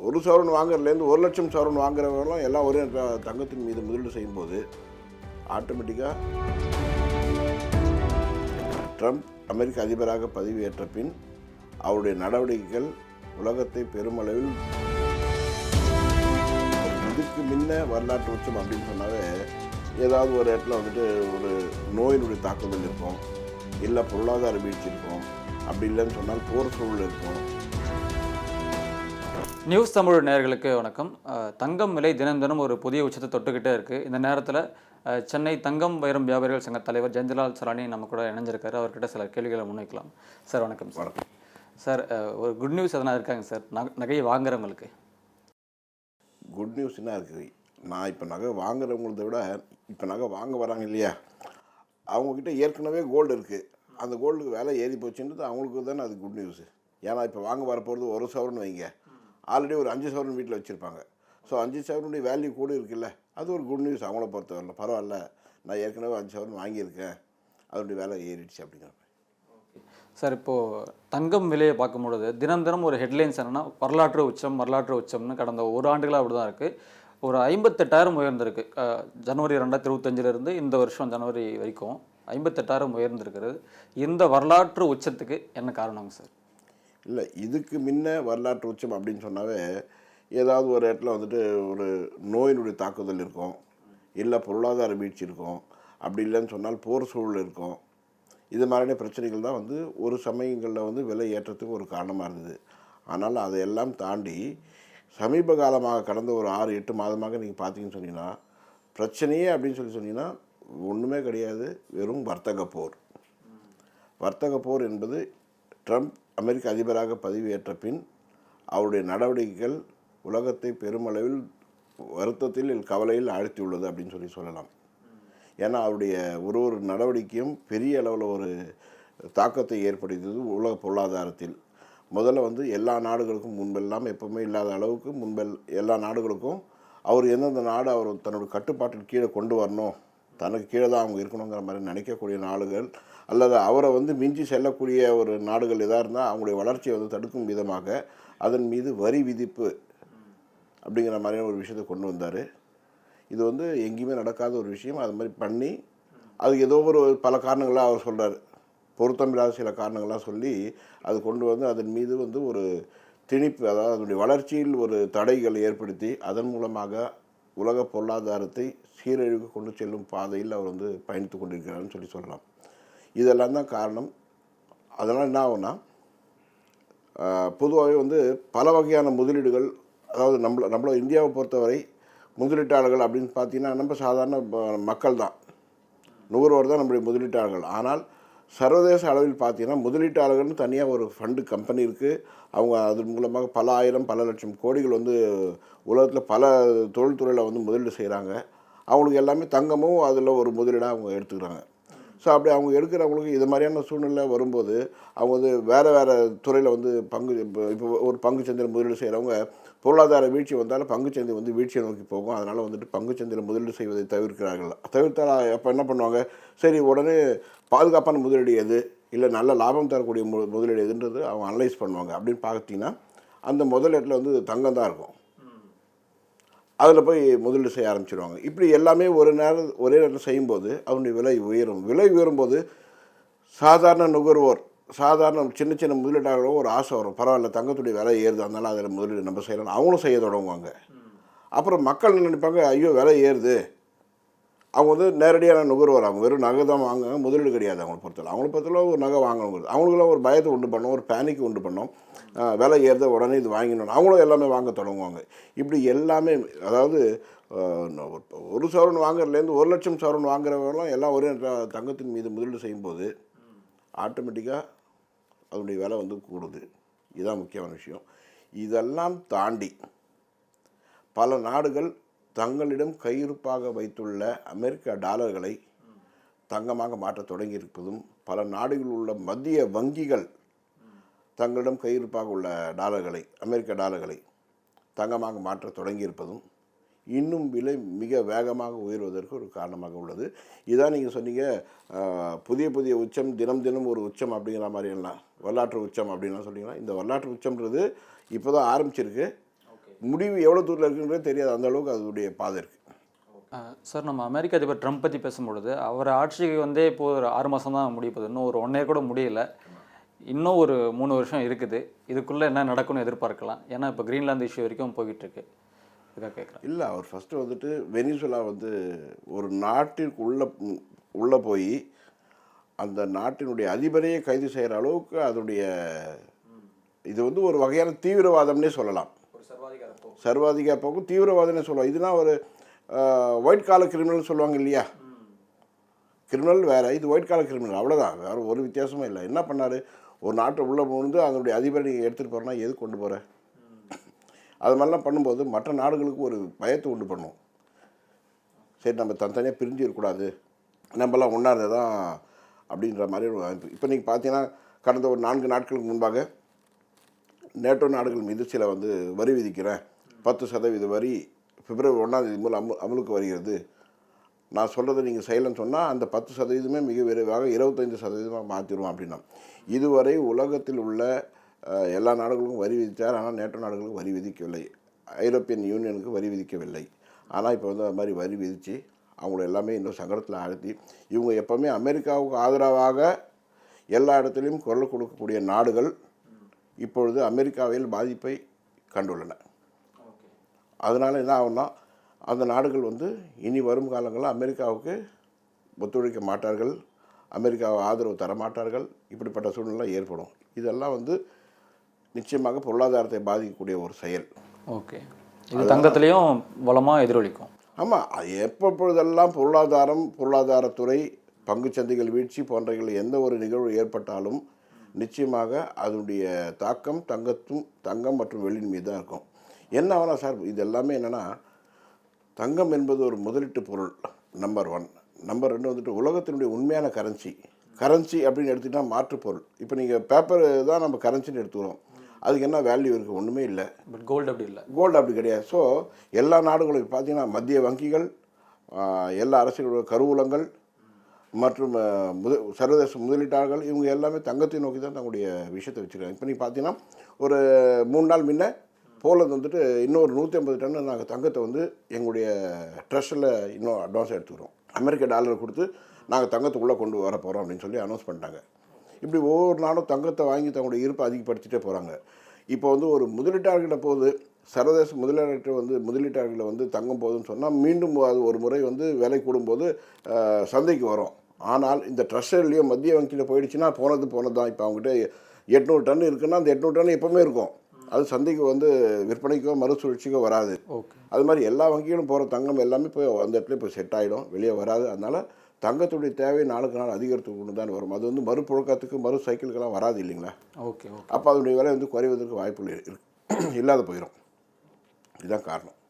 ஒரு சவரன் வாங்குறதுலேருந்து 1,00,000 சவரன் வாங்குறவங்களும் எல்லாம் ஒரே தங்கத்தின் மீது முதலீடு செய்யும்போது ஆட்டோமேட்டிக்காக ட்ரம்ப் அமெரிக்க அதிபராக பதவியேற்ற பின் அவருடைய நடவடிக்கைகள் உலகத்தை பெருமளவில் இதுக்கு முன்ன வரலாற்று உச்சம் அப்படின்னு சொன்னாவே ஏதாவது ஒரு இடத்துல வந்துட்டு ஒரு நோயினுடைய தாக்குதல் இருக்கும், இல்லை பொருளாதார வீழ்ச்சி இருக்கும், அப்படி இல்லைன்னு சொன்னால் போர் சூழல் இருக்கும். நியூஸ் தமிழ் நேயர்களுக்கு வணக்கம். தங்கம் விலை தினம் தினம் ஒரு புதிய உச்சத்தை தொட்டுக்கிட்டே இருக்குது. இந்த நேரத்தில் சென்னை தங்கம் வைரம் வியாபாரிகள் சங்க தலைவர் ஜெயந்திலால் சலானி நம்ம கூட இணைஞ்சிருக்காரு. அவர்கிட்ட சில கேள்விகளை முன்வைக்கலாம். சார் வணக்கம். வணக்கம் சார். ஒரு குட் நியூஸ் எதனா இருக்காங்க சார் நகையை வாங்குறவங்களுக்கு? குட் நியூஸ் என்ன இருக்குது, நான் இப்போ நகை வாங்குறவங்களத விட இப்போ நகை வாங்க வராங்க இல்லையா, அவங்கக்கிட்ட ஏற்கனவே கோல்டு இருக்குது, அந்த கோல்டுக்கு விலை ஏறி போச்சுன்றது அவங்களுக்கு தானே அது குட் நியூஸு. ஏன்னா இப்போ வாங்க வரப்போகிறது 1 சவரன் வைங்க, ஆல்ரெடி ஒரு 5 சவரன் வீட்டில் வச்சுருப்பாங்க. ஸோ 5 சவரனுடைய வேல்யூ கூட இருக்குல்ல, அது ஒரு குட் நியூஸ் அவங்கள பொறுத்தவரையில். பரவாயில்ல, நான் ஏற்கனவே 5 சவரன் வாங்கியிருக்கேன், அதனுடைய வேலை ஏறிடுச்சு அப்படிங்கிற மாதிரி. சார், இப்போது தங்கம் விலையை பார்க்கும்பொழுது தினம் தினம் ஒரு ஹெட்லைன்ஸ் என்னென்னா வரலாற்று உச்சம்னு கடந்த ஒரு ஆண்டுகளாக அப்படி தான் இருக்குது. ஒரு 58,000 உயர்ந்திருக்கு. ஜனவரி 2025 இந்த வருஷம் ஜனவரி வரைக்கும் 58,000 உயர்ந்திருக்கிறது. இந்த வரலாற்று உச்சத்துக்கு என்ன காரணங்க சார்? இல்லை, இதுக்கு முன்ன வரலாற்று உச்சம் அப்படின்னு சொன்னாவே ஏதாவது ஒரு இடத்துல வந்துட்டு ஒரு நோயினுடைய தாக்குதல் இருக்கும், இல்லை பொருளாதார வீழ்ச்சி இருக்கும், அப்படி இல்லைன்னு சொன்னால் போர் சூழல் இருக்கும். இது மாதிரியான பிரச்சனைகள் தான் வந்து ஒரு சமயங்களில் வந்து விலை ஏற்றத்துக்கு ஒரு காரணமாக இருந்தது. ஆனால் அதையெல்லாம் தாண்டி சமீப காலமாக கடந்த ஒரு 6-8 மாதமாக நீங்கள் பார்த்தீங்கன்னு சொன்னீங்கன்னா பிரச்சனையே அப்படின்னு சொன்னீங்கன்னா ஒன்றுமே கிடையாது, வெறும் வர்த்தக போர். வர்த்தக போர் என்பது ட்ரம்ப் அமெரிக்க அதிபராக பதவியேற்ற பின் அவருடைய நடவடிக்கைகள் உலகத்தை பெருமளவில் வருத்தத்தில் கவலையில் ஆழ்த்தியுள்ளது அப்படின்னு சொல்லலாம். ஏன்னா அவருடைய ஒரு நடவடிக்கையும் பெரிய அளவில் ஒரு தாக்கத்தை ஏற்படுத்தியது உலக பொருளாதாரத்தில். முதல்ல வந்து எல்லா நாடுகளுக்கும் முன்பெல்லாம் எப்பவுமே இல்லாத அளவுக்கு எல்லா நாடுகளுக்கும் அவர் எந்தெந்த நாடு அவர் தன்னுடைய கட்டுப்பாட்டின் கீழே கொண்டு வரணும், தனக்கு கீழே தான் அவங்க இருக்கணுங்கிற மாதிரி நினைக்கக்கூடிய நாடுகள் அல்லது அவரை வந்து மிஞ்சி செல்லக்கூடிய ஒரு நாடுகள் எதாக இருந்தால் அவங்களுடைய வளர்ச்சியை வந்து தடுக்கும் விதமாக அதன் மீது வரி விதிப்பு அப்படிங்கிற மாதிரியான ஒரு விஷயத்தை கொண்டு வந்தார். இது வந்து எங்கேயுமே நடக்காத ஒரு விஷயம். அது மாதிரி பண்ணி அது ஏதோ ஒரு பல காரணங்களாக அவர் சொல்கிறார், பொருத்தமில்லாத சில காரணங்களாக சொல்லி அது கொண்டு வந்து அதன் மீது வந்து ஒரு திணிப்பு, அதாவது அதனுடைய வளர்ச்சியில் ஒரு தடைகளை ஏற்படுத்தி அதன் மூலமாக உலக பொருளாதாரத்தை சீரழிவுக்கு கொண்டு செல்லும் பாதையில் அவர் வந்து பயணித்து கொண்டிருக்கிறார்னு சொல்லலாம். இதெல்லாம் தான் காரணம். அதனால் என்ன ஆகும்னா, பொதுவாகவே வந்து பல வகையான முதலீடுகள், அதாவது நம்மள இந்தியாவை பொறுத்தவரை முதலீட்டாளர்கள் அப்படின்னு பார்த்தீங்கன்னா நம்ம சாதாரண மக்கள் தான், நுகர்வோர் தான் நம்முடைய முதலீட்டாளர்கள். ஆனால் சர்வதேச அளவில் பார்த்தீங்கன்னா முதலீட்டாளர்கள்னு தனியாக ஒரு ஃபண்டு கம்பெனி இருக்குது. அவங்க அதன் மூலமாக பல ஆயிரம் பல லட்சம் கோடிகள் வந்து உலகத்தில் பல தொழில்துறையில் வந்து முதலீடு செய்கிறாங்க. அவங்களுக்கு எல்லாமே தங்கமும் அதில் ஒரு முதலீடாக அவங்க எடுத்துக்கிறாங்க. ஸோ அப்படி அவங்க எடுக்கிறவங்களுக்கு இது மாதிரியான சூழ்நிலை வரும்போது அவங்க வந்து வேறு துறையில் வந்து இப்போ ஒரு பங்குச்சந்தையில் முதலீடு செய்கிறவங்க பொருளாதார வீழ்ச்சி வந்தாலும் பங்குச்சந்தை வந்து வீழ்ச்சியை நோக்கி போகும். அதனால் வந்துட்டு பங்குச்சந்தையில் முதலீடு செய்வதை தவிர்த்தால் அப்போ என்ன பண்ணுவாங்க, சரி உடனே பாதுகாப்பான முதலீடு எது, இல்லை நல்ல லாபம் தரக்கூடிய முதலீடு எதுன்றது அவங்க அனலைஸ் பண்ணுவாங்க. அப்படின்னு பார்த்தீங்கன்னா அந்த முதலீட்டில் வந்து தங்கம் தான் இருக்கும், அதில் போய் முதலீடு செய்ய ஆரம்பிச்சிடுவாங்க. இப்படி எல்லாமே ஒரே நேரத்தில் செய்யும்போது அதனுடைய விலை உயரும்போது சாதாரண நுகர்வோர், சாதாரண சின்ன முதலீட்டாளர்களோ ஒரு ஆசை வரும், பரவாயில்ல தங்கத்துடைய விலை ஏறுது, அதனால் அதில் முதலீடு நம்ம செய்யலாம், அவங்களும் செய்ய தொடங்குவாங்க. அப்புறம் மக்கள் நினைப்பாங்க, ஐயோ விலை ஏறுது. அவங்க வந்து நேரடியான நுகர்வோர், அவங்க வெறும் நகை தான் வாங்குவாங்க, முதலீடு கிடையாது. அவங்கள பொறுத்தவரை ஒரு நகை வாங்கணுங்கிறது அவங்களுக்குலாம் ஒரு பயத்தை உண்டு பண்ணோம், ஒரு பேனிக் உண்டு பண்ணோம். விலை ஏறுத உடனே இது வாங்கிடணும், அவங்களும் எல்லாமே வாங்க தொடங்குவாங்க. இப்படி எல்லாமே, அதாவது 1 சவரன் வாங்குறதுலேருந்து 1,00,000 சவரன் வாங்குறவங்களும் எல்லாம் ஒரே தங்கத்தின் மீது முதலீடு செய்யும்போது ஆட்டோமேட்டிக்காக அதனுடைய விலை வந்து கூடுது. இதுதான் முக்கியமான விஷயம். இதெல்லாம் தாண்டி பல நாடுகள் தங்களிடம் கையிருப்பாக வைத்துள்ள அமெரிக்க டாலர்களை தங்கமாக மாற்ற தொடங்கியிருப்பதும், பல நாடுகளில் உள்ள மத்திய வங்கிகள் தங்களிடம் கையிருப்பாக உள்ள அமெரிக்க டாலர்களை தங்கமாக மாற்ற தொடங்கியிருப்பதும் இன்னும் விலை மிக வேகமாக உயர்வதற்கு ஒரு காரணமாக உள்ளது. இதான் நீங்கள் சொன்னீங்க, புதிய உச்சம், தினம் ஒரு உச்சம் அப்படிங்கிற மாதிரியெல்லாம் வரலாற்று உச்சம் அப்படின்லாம் சொன்னீங்கன்னா, இந்த வரலாற்று உச்சம்ன்றது இப்போ தான் ஆரம்பிச்சிருக்கு. முடிவு எவ்வளோ தூரத்தில் இருக்குன்றது தெரியாது, அந்த அளவுக்கு அதனுடைய பாதை இருக்குது. சார், நம்ம அமெரிக்க அதிபர் ட்ரம்ப் பற்றி பேசும்பொழுது அவர் ஆட்சிக்கு வந்தே இப்போது ஒரு 6 மாதம் தான் முடிய போகுது, இன்னும் ஒரு 1 இயர் கூட முடியல, இன்னும் ஒரு 3 வருஷம் இருக்குது. இதுக்குள்ளே என்ன நடக்கும்னு எதிர்பார்க்கலாம்? ஏன்னா இப்போ கிரீன்லாந்து இஷ்யூ வரைக்கும் போய்கிட்டு இருக்கு. இதாக கேட்குறேன். இல்லை, அவர் ஃபஸ்ட்டு வந்துட்டு வெனிசுலா வந்து ஒரு நாட்டிற்கு உள்ளே போய் அந்த நாட்டினுடைய அதிபரையே கைது செய்கிற அளவுக்கு அதனுடைய இது வந்து ஒரு வகையான தீவிரவாதம்னே சொல்லலாம். சர்வாதிகார போக்கும் தீவிரவாதம்னே சொல்லலாம். இதுனா ஒரு ஒயிட் காலர் கிரிமினல் சொல்லுவாங்க இல்லையா, கிரிமினல் வேறு, இது ஒயிட் காலர் கிரிமினல், அவ்வளோதான், வேறு ஒரு வித்தியாசமும் இல்லை. என்ன பண்ணார், ஒரு நாட்டை உள்ளே போந்து அதனுடைய அதிபரை நீங்கள் எடுத்துகிட்டு போகிறனா எது கொண்டு போகிற, அது மாதிரிலாம் பண்ணும்போது மற்ற நாடுகளுக்கு ஒரு பயத்தை உண்டு பண்ணும். சரி, நம்ம தனித்தனியாக பிரிஞ்சு இருக்கக்கூடாது, நம்மலாம் ஒன்றா இருந்தது தான் அப்படின்ற மாதிரி ஒரு அமைப்பு. இப்போ நீங்கள் பார்த்தீங்கன்னா கடந்த ஒரு 4 நாட்களுக்கு முன்பாக நேட்டோ நாடுகள் மீது சில வந்து வரி விதிக்கிறேன், 10% வரி பிப்ரவரி 1ஆம் தேதி முதல் அமலுக்கு வருகிறது, நான் சொல்கிறத நீங்கள் செய்யலைன்னு சொன்னால் அந்த 10% மிக விரைவாக 25% மாற்றிடுவோம் அப்படின்னா. இதுவரை உலகத்தில் உள்ள எல்லா நாடுகளுக்கும் வரி விதித்தார், ஆனால் நேட்டோ நாடுகளுக்கு வரி விதிக்கவில்லை, ஐரோப்பியன் யூனியனுக்கு வரி விதிக்கவில்லை. ஆனால் இப்போ வந்து அது மாதிரி வரி விதித்து அவங்கள எல்லாமே இன்னும் சங்கடத்தில் ஆழ்த்தி, இவங்க எப்போவுமே அமெரிக்காவுக்கு ஆதரவாக எல்லா இடத்துலையும் குரல் கொடுக்கக்கூடிய நாடுகள் இப்பொழுது அமெரிக்காவில் பாதிப்பை கண்டுள்ளன. அதனால் என்ன ஆகும்னா, அந்த நாடுகள் வந்து இனி வரும் காலங்களில் அமெரிக்காவுக்கு ஒத்துழைக்க மாட்டார்கள், அமெரிக்காவை ஆதரவு தர மாட்டார்கள், இப்படிப்பட்ட சூழ்நிலை ஏற்படும். இதெல்லாம் வந்து நிச்சயமாக பொருளாதாரத்தை பாதிக்கக்கூடிய ஒரு செயல். ஓகே, இது தங்கத்திலையும் பலமாக எதிரொலிக்கும். ஆமாம், அது எப்பொழுதெல்லாம் பொருளாதாரத்துறை, பங்குச்சந்தைகள் வீழ்ச்சி போன்றவைகள் எந்த ஒரு நிகழ்வு ஏற்பட்டாலும் நிச்சயமாக அதனுடைய தாக்கம் தங்கம் மற்றும் வெள்ளியின் மீது தான் இருக்கும். என்ன ஆகுனா சார், இது எல்லாமே என்னென்னா, தங்கம் என்பது ஒரு முதலீட்டு பொருள் நம்பர் 1. நம்பர் 2 வந்துட்டு உலகத்தினுடைய உண்மையான கரன்சி அப்படின்னு எடுத்துக்கிட்டால் மாற்றுப்பொருள். இப்போ நீங்கள் பேப்பர் தான் நம்ம கரன்சின்னு எடுத்துக்கிறோம், அதுக்கு என்ன வேல்யூ இருக்குது, ஒன்றுமே இல்லை. பட் கோல்டு அப்படி இல்லை, கோல்டு அப்படி கிடையாது. ஸோ எல்லா நாடுகளும் பார்த்தீங்கன்னா மத்திய வங்கிகள், எல்லா அரசியலோட கருவூலங்கள் மற்றும் சர்வதேச முதலீட்டாளர்கள் இவங்க எல்லாமே தங்கத்தை நோக்கி தான் தங்களுடைய விஷயத்தை வச்சுருக்காங்க. இப்போ நீங்கள் பார்த்தீங்கன்னா ஒரு 3 நாள் முன்ன போலந்து வந்துட்டு இன்னொரு 150 டன் நாங்கள் தங்கத்தை வந்து எங்களுடைய ட்ரஸ்ட்டில் இன்னும் அட்வான்ஸாக எடுத்துக்கிறோம், அமெரிக்க டாலர் கொடுத்து நாங்கள் தங்கத்தை உள்ளே கொண்டு வர போகிறோம் அப்படின்னு சொல்லி அனௌன்ஸ் பண்ணிட்டாங்க. இப்படி ஒவ்வொரு நாளும் தங்கத்தை வாங்கி தங்களுடைய இருப்பை அதிகப்படுத்திகிட்டே போகிறாங்க. இப்போ வந்து ஒரு முதலீட்டாளர்கிட்ட போது சர்வதேச முதலீட்டாளர்களை வந்து தங்கம் போகுதுன்னு சொன்னால் மீண்டும் அது ஒரு முறை வந்து விலை கூடும்போது சந்தைக்கு வரும். ஆனால் இந்த ட்ரெஷரிலேயோ மத்திய வங்கியில் போயிடுச்சுன்னா போனது தான். இப்போ அவங்ககிட்ட 800 டன் இருக்குன்னா அந்த 800 டன் எப்போவுமே இருக்கும், அது சந்தைக்கு வந்து விற்பனைக்கோ மறுசுழற்சிக்கோ வராது. அது மாதிரி எல்லா வங்கிகளும் போகிற தங்கம் எல்லாமே போய் அந்த இடத்துல போய் செட் ஆகிடும், வெளியே வராது. அதனால் தங்கத்துடைய தேவை நாளுக்கு நாள் அதிகரித்து கொண்டு தான் வரும். அது வந்து மறுபுழக்கத்துக்கு மறு சைக்கிளுக்கெல்லாம் வராது இல்லைங்களா. அப்போ அதனுடைய விலை வந்து குறைவதற்கு வாய்ப்புகள் இல்லாத போயிடும். இதுதான் காரணம்.